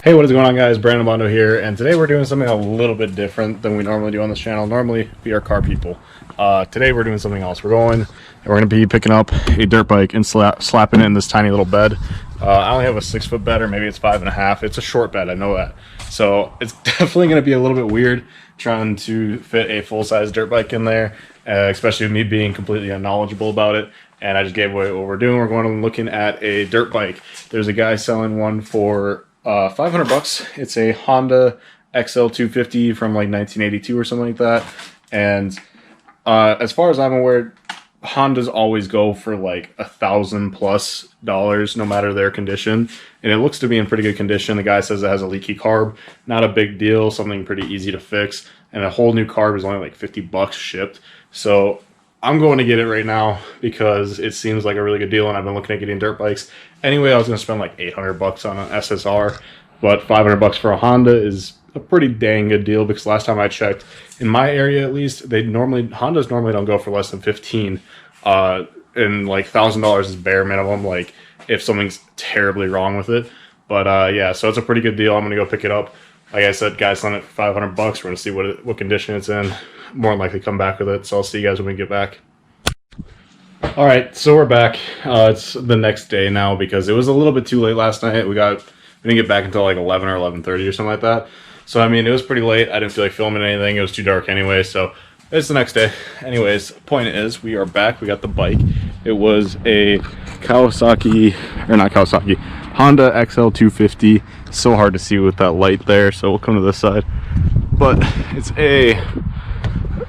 Hey, what is going on, guys? Brandon Bondo here, and today we're doing something a little bit different than we normally do on this channel. Normally, we are car people. Today we're doing something else. We're going and we're going to be picking up a dirt bike and slapping it in this tiny little bed. I only have a 6-foot bed, or maybe it's 5.5. It's a short bed, I know that. So it's definitely going to be a little bit weird trying to fit a full-size dirt bike in there, especially with me being completely unknowledgeable about it. And I just gave away what we're doing. We're going and looking at a dirt bike. There's a guy selling one for 500 bucks. It's a Honda XL250 from like 1982 or something like that. And as far as I'm aware, Hondas always go for like $1,000+ no matter their condition, and it looks to be in pretty good condition. The guy says it has a leaky carb, not a big deal, something pretty easy to fix, and a whole new carb is only like 50 bucks shipped. So I'm going to get it right now because it seems like a really good deal, and I've been looking at getting dirt bikes. Anyway, I was going to spend like 800 bucks on an SSR, but 500 bucks for a Honda is a pretty dang good deal, because last time I checked, in my area at least, Hondas normally don't go for less than 15, and like $1,000 is bare minimum, like if something's terribly wrong with it. But yeah, so it's a pretty good deal. I'm going to go pick it up. Like I said, guys, selling it for 500 bucks. We're going to see what condition it's in. More than likely come back with it, so I'll see you guys when we get back. All right, so we're back. It's the next day now because it was a little bit too late last night. We didn't get back until like 11 or 11:30 or something like that. So I mean, it was pretty late. I didn't feel like filming anything. It was too dark anyway, so it's the next day. Anyways, point is, we are back. We got the bike. It was a Honda XL250. So hard to see with that light there, so we'll come to this side. But it's a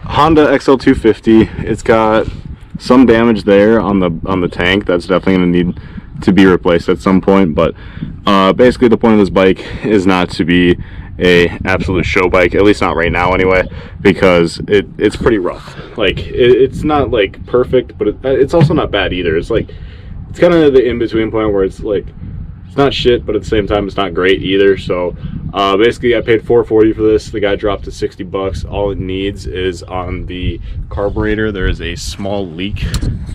Honda XL250. It's got some damage there on the tank. That's definitely going to need to be replaced at some point. But basically, the point of this bike is not to be a absolute show bike, at least not right now anyway, because it's pretty rough. Like it's not like perfect, but it's also not bad either. It's kind of the in-between point where it's like it's not shit, but at the same time it's not great either. So basically I paid $440 for this. The guy dropped to 60 bucks. All it needs is on the carburetor, there is a small leak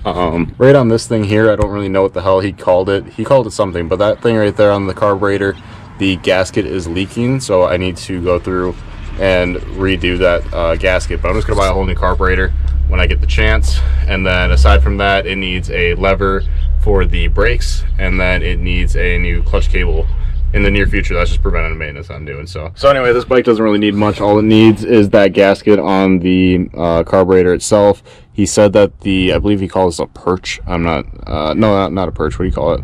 right on this thing here. I don't really know what the hell he called it. He called it something, but that thing right there on the carburetor, the gasket is leaking, so I need to go through and redo that gasket. But I'm just gonna buy a whole new carburetor when I get the chance. And then aside from that, it needs a lever for the brakes, and then it needs a new clutch cable in the near future. That's just preventive maintenance I'm doing. So anyway, this bike doesn't really need much. All it needs is that gasket on the carburetor itself. He said that I believe he calls it a perch. I'm not no, not a perch. What do you call it?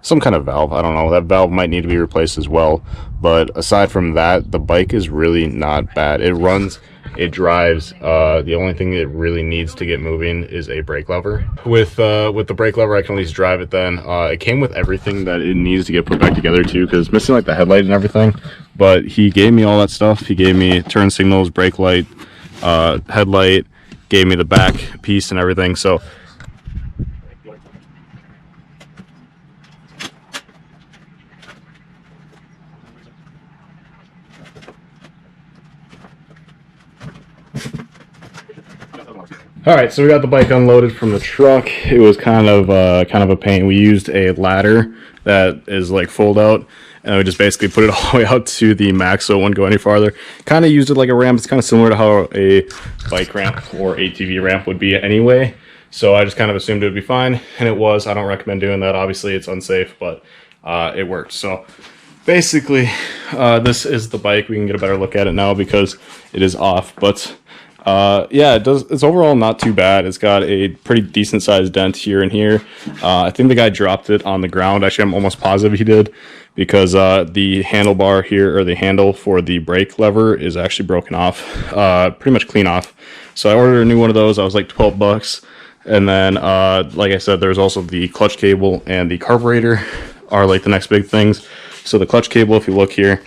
Some kind of valve. I don't know. That valve might need to be replaced as well. But aside from that, the bike is really not bad. It runs, it drives. The only thing it really needs to get moving is a brake lever. With the brake lever, I can at least drive it then. It came with everything that it needs to get put back together too, because it's missing like the headlight and everything. But he gave me all that stuff. He gave me turn signals, brake light, headlight, gave me the back piece and everything. So all right, so we got the bike unloaded from the truck. It was kind of a pain. We used a ladder that is like fold out, and we just basically put it all the way out to the max so it wouldn't go any farther. Kind of used it like a ramp. It's kind of similar to how a bike ramp or ATV ramp would be anyway. So I just kind of assumed it would be fine, and it was. I don't recommend doing that. Obviously, it's unsafe, but it worked. So basically, this is the bike. We can get a better look at it now because it is off, but yeah, it's overall not too bad. It's got a pretty decent sized dent here and here. I think the guy dropped it on the ground. Actually, I'm almost positive he did, because the handlebar here, or the handle for the brake lever, is actually broken off, pretty much clean off. So I ordered a new one of those. I was like 12 bucks. And then like I said, there's also the clutch cable and the carburetor are like the next big things. So the clutch cable, if you look here,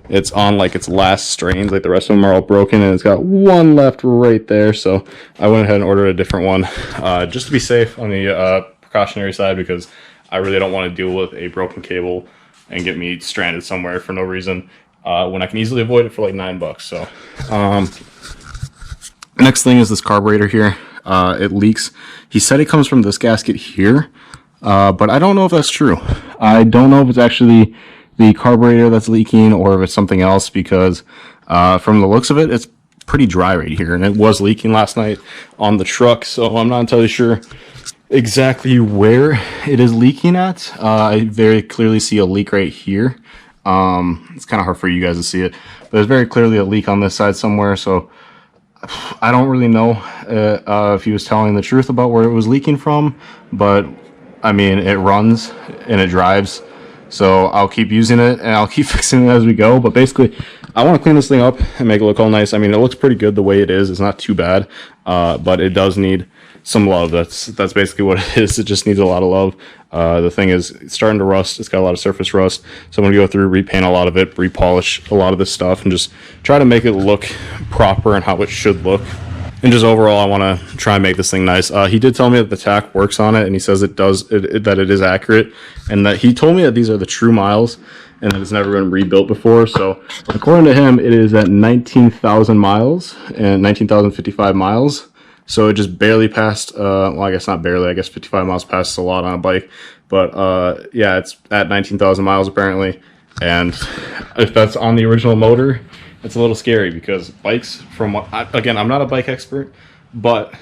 it's on like its last strains. Like the rest of them are all broken, and it's got one left right there. So I went ahead and ordered a different one, just to be safe on the precautionary side, because I really don't want to deal with a broken cable and get me stranded somewhere for no reason, when I can easily avoid it for like $9. So next thing is this carburetor here. It leaks. He said it comes from this gasket here, but I don't know if that's true. I don't know if it's actually the carburetor that's leaking or if it's something else, because from the looks of it, it's pretty dry right here, and it was leaking last night on the truck, so I'm not entirely sure exactly where it is leaking at. I very clearly see a leak right here. It's kind of hard for you guys to see it, but there's very clearly a leak on this side somewhere, so I don't really know if he was telling the truth about where it was leaking from, but I mean, it runs and it drives, so I'll keep using it and I'll keep fixing it as we go. But basically, I want to clean this thing up and make it look all nice. I mean, it looks pretty good the way it is. It's not too bad, but it does need some love. That's basically what it is. It just needs a lot of love. The thing is, it's starting to rust. It's got a lot of surface rust, so I'm going to go through, repaint a lot of it, repolish a lot of this stuff, and just try to make it look proper and how it should look. And just overall, I want to try and make this thing nice. He did tell me that the tach works on it, and he says it does, that it is accurate, and that he told me that these are the true miles and that it's never been rebuilt before. So according to him, it is at 19,000 miles and 19,055 miles. So it just barely passed, well, I guess not barely, I guess 55 miles passes a lot on a bike. But yeah, it's at 19,000 miles apparently. And if that's on the original motor, it's a little scary, because bikes, from what, again, I'm not a bike expert, but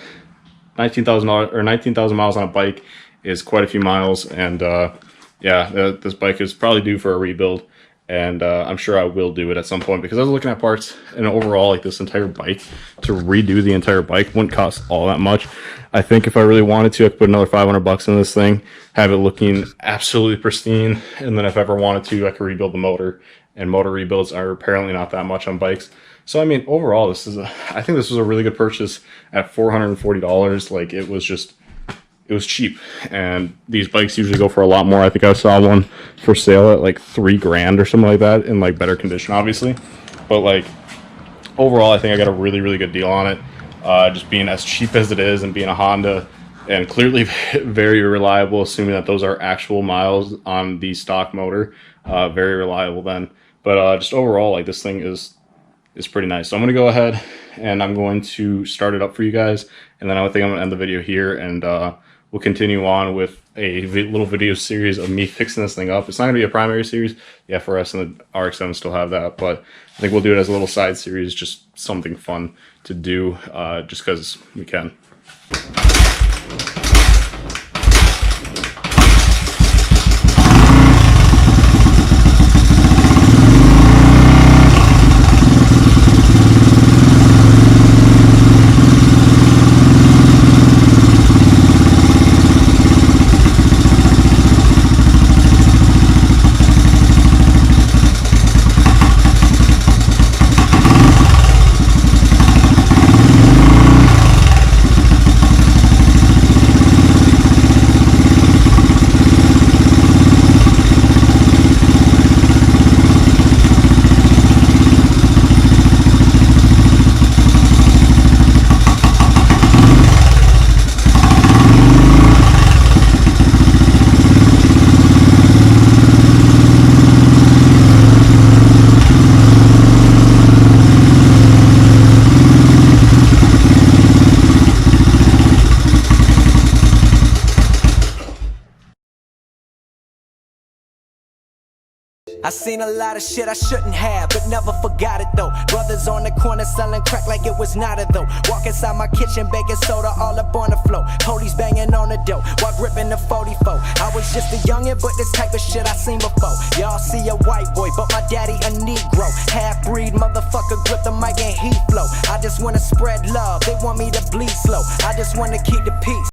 19,000 miles on a bike is quite a few miles. And yeah, this bike is probably due for a rebuild. And I'm sure I will do it at some point, because I was looking at parts, and overall, like, this entire bike, to redo the entire bike wouldn't cost all that much. I think if I really wanted to, I could put another $500 in this thing, have it looking absolutely pristine, and then if I ever wanted to, I could rebuild the motor. And motor rebuilds are apparently not that much on bikes. So I mean, overall, I think this was a really good purchase at $440. Like, it was cheap, and these bikes usually go for a lot more. I think I saw one for sale at like $3,000 or something like that, in like better condition, obviously. But like, overall, I think I got a really, really good deal on it. Just being as cheap as it is, and being a Honda, and clearly very reliable, assuming that those are actual miles on the stock motor. Very reliable then. But just overall, like, this thing is pretty nice. So I'm going to go ahead and I'm going to start it up for you guys, and then I think I'm going to end the video here, and we'll continue on with a little video series of me fixing this thing up. It's not going to be a primary series. The FRS and the RX-7 still have that, but I think we'll do it as a little side series, just something fun to do, just because we can. I seen a lot of shit I shouldn't have, but never forgot it though. Brothers on the corner selling crack like it was nada though. Walk inside my kitchen, baking soda all up on the floor. Police banging on the door while gripping the 44. I was just a youngin', but this type of shit I seen before. Y'all see a white boy, but my daddy a Negro. Half-breed motherfucker, grip the mic and he flow. I just wanna spread love, they want me to bleed slow. I just wanna keep the peace.